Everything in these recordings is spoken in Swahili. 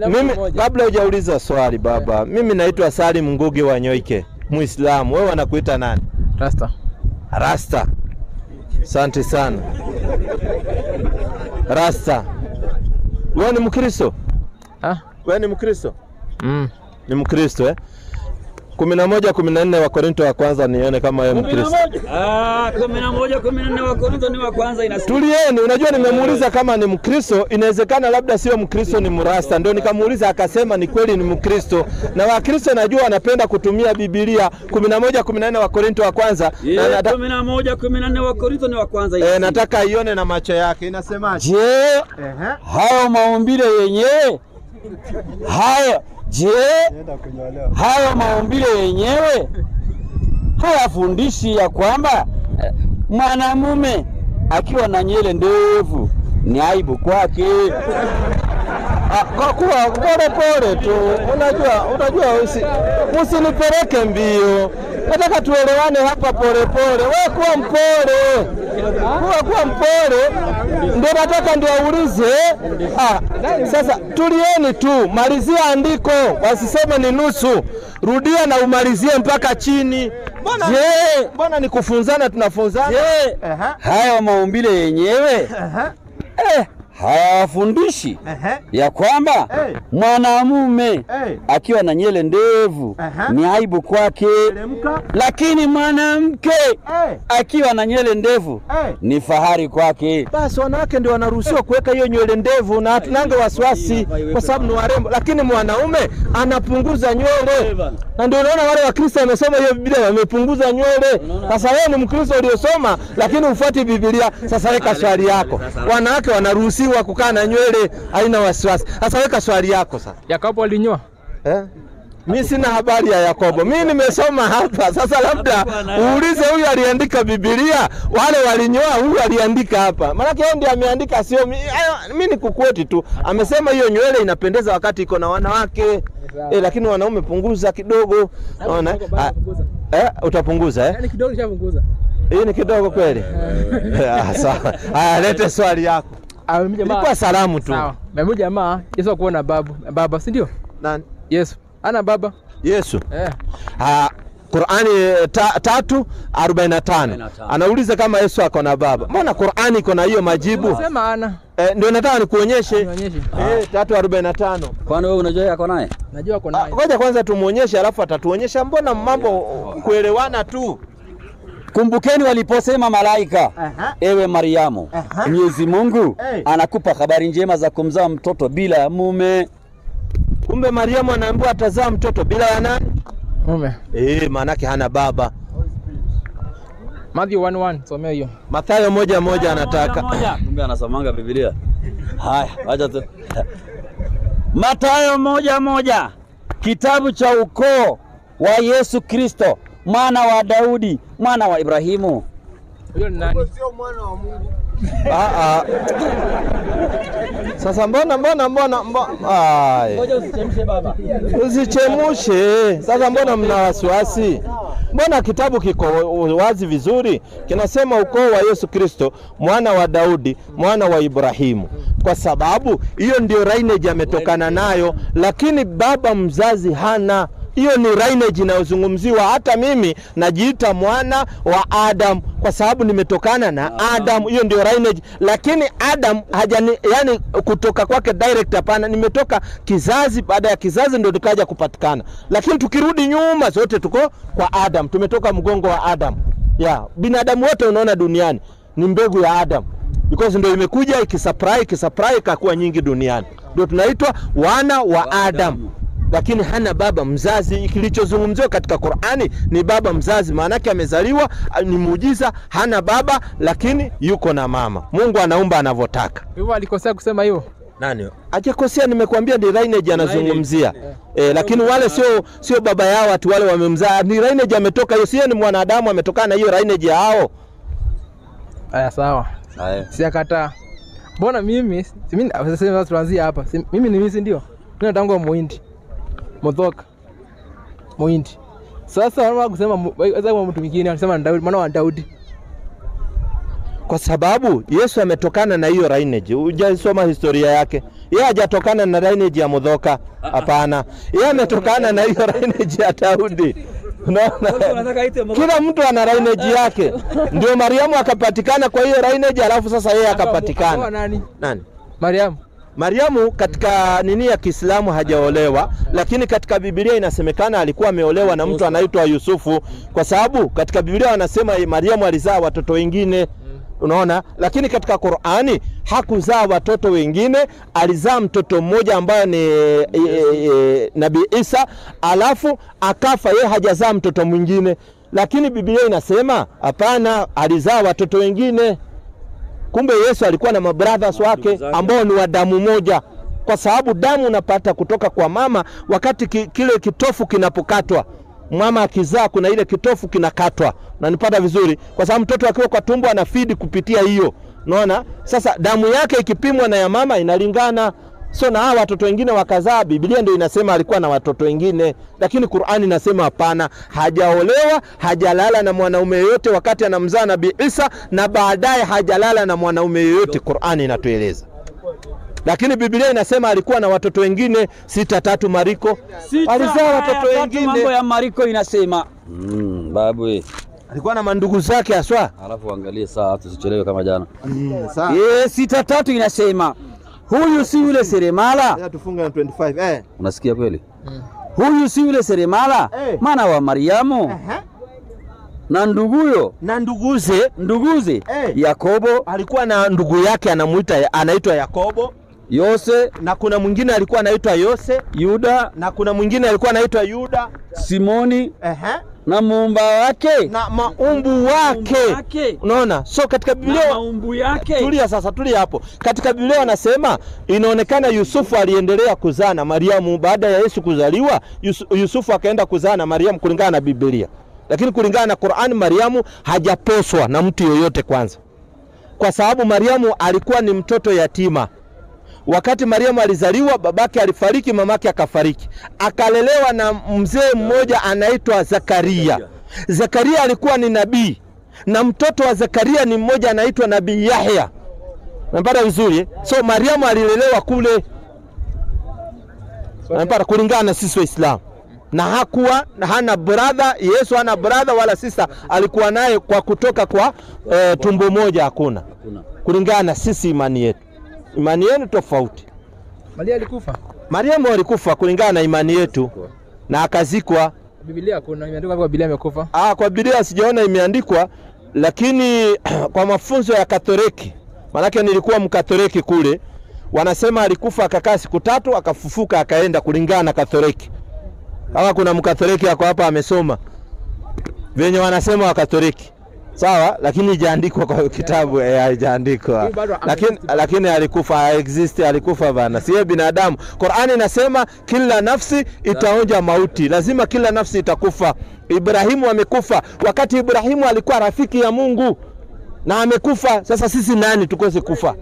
Mimi kabla hujauliza swali baba, mimi naitwa Salim Ngugi wa Nyoike, Muislamu. Wewe wanakuita nani? Rasta. Rasta. Asante sana. Rasta. Wewe ni Mkristo? Wewe ni Mkristo? Ni Mkristo 11:14 wa Korinto wa kwanza nione kama wewe Mkristo. 11:14 wa Korinto ni wa kwanza inasema. Tulieni, unajua nimemuuliza kama ni Mkristo, inawezekana labda sio Mkristo ni Mrasta. Ndio nikamuuliza akasema ni kweli ni Mkristo. Na Wakristo najua wanapenda kutumia Biblia 11:14 wa Korinto wa kwanza. 11:14 wa Korinto ni wa kwanza. Nataka ione na macho yake. Inasemaje? Je, hayo maumbile yenyewe hayo maumbile yenyewe hayafundishi ya kwamba mwanamume akiwa na nywele ndefu ni aibu kwake? Kwa kuwa pole tu, unajua usinipeleke mbio. Nataka tuelewane hapa pole. Wewe kuwa mpole. Kuwa mpole. Ndio nataka ndio aulize. Sasa tulieni tu, malizia andiko, wasiseme ni nusu. Rudia na umalizie mpaka chini. Bwana ni kufunzana, tunafunzana. Hayo maumbile yenyewe hayafundishi ya kwamba mwanamume akiwa na nywele ndevu ni aibu kwake, lakini mwanamke akiwa na nywele ndevu ni fahari kwake. Basi wanawake ndio wanaruhusiwa kuweka hiyo nywele ndevu na tunange wasiwasi kwa sababu ni warembo, lakini mwanaume anapunguza nywele. Na ndio unaona wale Wakristo wamesoma hiyo Biblia wamepunguza nywele. Sasa wewe ni Mkristo uliosoma lakini ufuati Biblia. Sasa weka swali yako. Wanawake wanaruhusiwa kukaa na nywele, haina wasiwasi. Sasa weka swali yako sasa. Yakobo alinyoa? Mimi sina habari ya Yakobo. Mimi nimesoma hapa. Sasa labda uulize huyu aliandika Biblia, wale walinyoa, huyu aliandika hapa. Maana yeye ndiye ameandika, sio mimi nikuquote tu. Amesema hiyo nywele inapendeza wakati iko na wanawake. Lakini wanaume punguza kidogo. Unaona? Utapunguza Yaani kidogo nishapunguza. Hii ni kidogo kweli? Sawa. Lete swali yako. Ilikuwa salamu tu. Sawa. Mimi jamaa Yesu akuona baba, si ndio? Nani? Yesu. Ana baba? Yesu. Qur'ani 3:45. Anauliza kama Yesu ako na baba. Mbona Qur'ani iko na hiyo majibu? Unasema ana. Ndio nataka nikuonyeshe. 3:45. Kwani wewe unajua yako naye? Najua ako naye. Ngoja kwanza tumuonyeshe alafu atatuonyesha. Mbona mambo kuelewana tu. Kumbukeni waliposema malaika, ewe Mariamu, Mwenyezi Mungu anakupa habari njema za kumzaa mtoto bila ya mume. Kumbe Mariamu anaambiwa atazaa mtoto bila ya nani? Mume. Maana yake hana baba. Mathayo 1:1 somea hiyo. Mathayo 1:1 anataka. Kumbe anasomanga Biblia. Haya, acha tu. Mathayo 1:1. Kitabu cha ukoo wa Yesu Kristo, mwana wa Daudi, mwana wa Ibrahimu. Huyo ni nani? Sio mwana wa Mungu. Sasa mbona Ngoja usichemshe baba. Usichemushe. Sasa mbona mna wasiwasi? Mbona kitabu kiko wazi vizuri? Kinasema ukoo wa Yesu Kristo, mwana wa Daudi, mwana wa Ibrahimu. Kwa sababu hiyo ndio lineage ametokana nayo, lakini baba mzazi hana. Hiyo ni lineage inayozungumziwa. Hata mimi najiita mwana wa Adam kwa sababu nimetokana na Adam. Hiyo ndio lineage, lakini Adam yani kutoka kwake direct hapana, nimetoka kizazi baada ya kizazi ndio tukaja kupatikana. Lakini tukirudi nyuma zote tuko kwa Adam, tumetoka mgongo wa Adam. Binadamu wote unaona duniani ni mbegu ya Adam. Because ndio imekuja ikisupply ikakuwa nyingi duniani. Ndio tunaitwa wana wa Adam. Lakini hana baba mzazi. Kilichozungumziwa katika Qur'ani ni baba mzazi, maana yake amezaliwa, ni muujiza, hana baba lakini yuko na mama. Mungu anaumba anavyotaka. Hivyo alikosea kusema hiyo? Nani? Hajakosea, nimekuambia ni lineage anazungumzia. Lakini wale sio baba yao watu wale wamemzaa. Ni lineage ametoka hiyo, sio ni mwanadamu ametokana na hiyo lineage yao. Haya sawa. Siakataa. Mbona mimi sasa tuanzie hapa. Mimi ni mimi ndio. Mimi natangu Muhindi. Mothoka. Muhindi. Sasa wanaanza kusema mtu mwingine anasema Daudi, mwana wa Daudi. Kwa sababu Yesu ametokana na hiyo lineage. Hujasoma historia yake. Yeye hajatokana na lineage ya Mudhoka. Hapana. Yeye ametokana na hiyo lineage ya Daudi. Kila mtu ana lineage yake. Ndio Mariamu akapatikana kwa hiyo lineage, alafu sasa yeye akapatikana. Nani? Mariamu katika nini ya Kiislamu hajaolewa, lakini katika Biblia inasemekana alikuwa ameolewa na mtu anaitwa Yusufu, kwa sababu katika Biblia wanasema Mariamu alizaa watoto wengine. Unaona, lakini katika Qur'ani hakuzaa watoto wengine, alizaa mtoto mmoja ambaye ni Nabii Isa, alafu akafa, yeye hajazaa mtoto mwingine. Lakini Biblia inasema hapana, alizaa watoto wengine. Kumbe Yesu alikuwa na mabrothers wake ambao ni wa damu moja, kwa sababu damu unapata kutoka kwa mama wakati kile kitofu kinapokatwa. Mama akizaa kuna ile kitofu kinakatwa. Unanipata vizuri? Kwa sababu mtoto akiwa kwa tumbo anafeed kupitia hiyo. Unaona? Sasa damu yake ikipimwa na ya mama inalingana. So na hawa watoto wengine wakazaa, Biblia ndio inasema alikuwa na watoto wengine, lakini Qur'ani inasema hapana, hajaolewa, hajalala na mwanaume yote wakati anamzaa Nabii Isa, na baadaye hajalala na mwanaume yote, Qur'ani inatueleza. Lakini Biblia inasema alikuwa na watoto wengine 6:3 Mariko. Alizaa watoto wengine. Mambo ya Mariko inasema. Babu alikuwa na mandugu zake aswa. Alafu angalie saa tusichelewe kama jana. Sawa. 6:3 inasema huyu si yule seremala. Tufunge na 25. Unasikia kweli? Huyu si yule seremala, maana wa Mariamu. Na nduguyo, na nduguze Yakobo. Alikuwa na ndugu yake anaitwa Yakobo, Yose, na kuna mwingine alikuwa anaitwa Yose, Yuda, na kuna mwingine alikuwa anaitwa Yuda, Simoni, na muumba wake, na maumbu wake. Unaona? So katika Biblia maumbu yake. Tulia hapo. Katika Biblia wanasema inaonekana Yusufu aliendelea kuzaa na Mariamu baada ya Yesu kuzaliwa. Yusufu akaenda kuzaa na Mariamu kulingana na Biblia. Lakini kulingana na Qur'ani, Mariamu hajaposwa na mtu yoyote kwanza. Kwa sababu Mariamu alikuwa ni mtoto yatima. Wakati Mariamu alizaliwa, babake alifariki, mamake akafariki. Akalelewa na mzee mmoja anaitwa Zakaria. Zakaria alikuwa ni nabii, na mtoto wa Zakaria ni mmoja anaitwa Nabii Yahya. Unapata vizuri? So Mariamu alilelewa kule. Unapata kulingana na sisi Waislamu. Na hakuwa hana brother, Yesu hana brother wala sister, alikuwa naye kwa kutoka kwa tumbo moja hakuna. Kulingana na sisi imani yetu. Imani yenu tofauti. Mariamu alikufa kulingana na imani yetu na akazikwa. Biblia hakuna imeandikwa kwa Biblia amekufa. Kwa Biblia sijaona imeandikwa, lakini kwa mafunzo ya Katoliki, maana nilikuwa Mkatoliki kule, wanasema alikufa akakaa siku 3 akafufuka akaenda, kulingana na Katoliki. Kama kuna Mkatoliki yako hapa amesoma venye wanasema wa Katoliki, sawa, lakini haijaandikwa kwa kitabu, haijaandikwa. Lakini alikufa, alikufa bana. Si binadamu. Qur'ani inasema kila nafsi itaonja mauti. Lazima kila nafsi itakufa. Ibrahimu amekufa wakati Ibrahimu alikuwa rafiki ya Mungu na amekufa. Sasa sisi nani tukose kufa?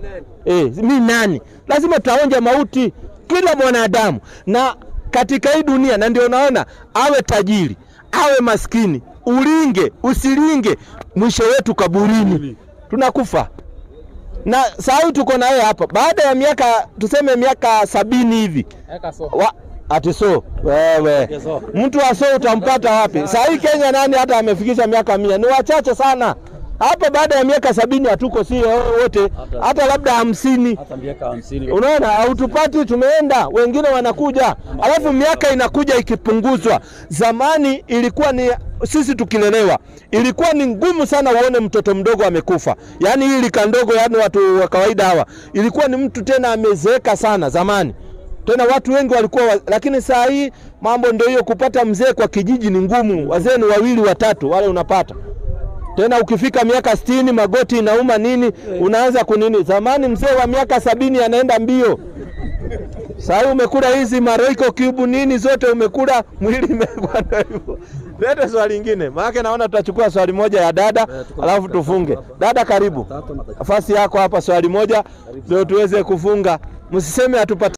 Mimi nani? Lazima tutaonja mauti, kila mwanadamu. Na katika hii dunia, na ndio unaona awe tajiri, awe maskini, ulinge, usilinge, mwisho wetu kaburini. Tunakufa. Na sasa tuko na yeye hapa. Baada ya miaka, tuseme miaka 70 hivi. Atiso, wewe. Mtu wa so utampata wapi? Sasa hii Kenya nani hata amefikisha miaka 100? Ni wachache sana. Hapa baada ya miaka 70 hatuko si wote, hata labda 50. Hata miaka 50. Unaona, hautupati, tumeenda, wengine wanakuja. Alafu miaka inakuja ikipunguzwa. Zamani ilikuwa ni sisi tukilelewa, ilikuwa ni ngumu sana uone mtoto mdogo amekufa. Yaani hili kandogo, yani watu wa kawaida hawa. Ilikuwa ni mtu tena amezeeka sana zamani. Tena watu wengi walikuwa lakini saa hii mambo ndio hiyo, kupata mzee kwa kijiji ni ngumu. Wazee ni 2 watatu wale unapata. Tena ukifika miaka 60 magoti inauma nini, unaanza kunini. Zamani mzee wa miaka 70 anaenda mbio. Sasa umekula hizi Maroiko Cube nini zote umekula, mwili imekuwa hivyo. Leta swali lingine. Maana naona tutachukua swali moja ya dada, alafu tufunge. Dada karibu. Nafasi yako hapa, swali moja ndio tuweze kufunga. Msiseme hatupati